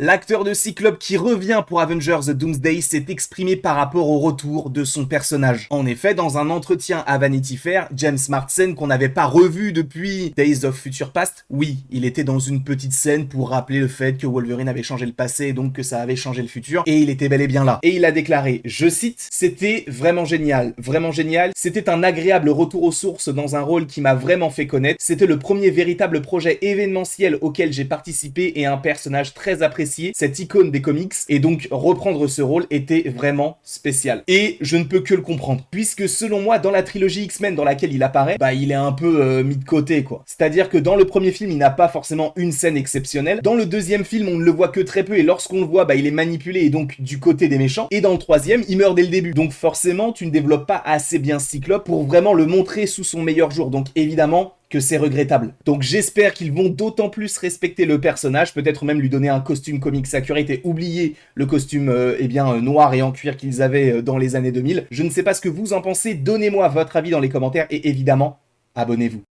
L'acteur de Cyclope qui revient pour Avengers Doomsday s'est exprimé par rapport au retour de son personnage. En effet, dans un entretien à Vanity Fair, James Marsden, qu'on n'avait pas revu depuis Days of Future Past, oui, il était dans une petite scène pour rappeler le fait que Wolverine avait changé le passé et donc que ça avait changé le futur, et il était bel et bien là. Et il a déclaré, je cite, « C'était vraiment génial, c'était un agréable retour aux sources dans un rôle qui m'a vraiment fait connaître, c'était le premier véritable projet événementiel auquel j'ai participé et un personnage très apprécié, cette icône des comics, et donc reprendre ce rôle était vraiment spécial. » Et je ne peux que le comprendre, puisque selon moi, dans la trilogie X-Men dans laquelle il apparaît, bah il est un peu mis de côté quoi. C'est-à-dire que dans le premier film, il n'a pas forcément une scène exceptionnelle, dans le deuxième film, on ne le voit que très peu, et lorsqu'on le voit, bah il est manipulé et donc du côté des méchants, et dans le troisième, il meurt dès le début. Donc forcément, tu ne développes pas assez bien Cyclope pour vraiment le montrer sous son meilleur jour, donc évidemment que c'est regrettable. Donc j'espère qu'ils vont d'autant plus respecter le personnage, peut-être même lui donner un costume comics accurate et oublier le costume noir et en cuir qu'ils avaient dans les années 2000. Je ne sais pas ce que vous en pensez, donnez-moi votre avis dans les commentaires et évidemment, abonnez-vous.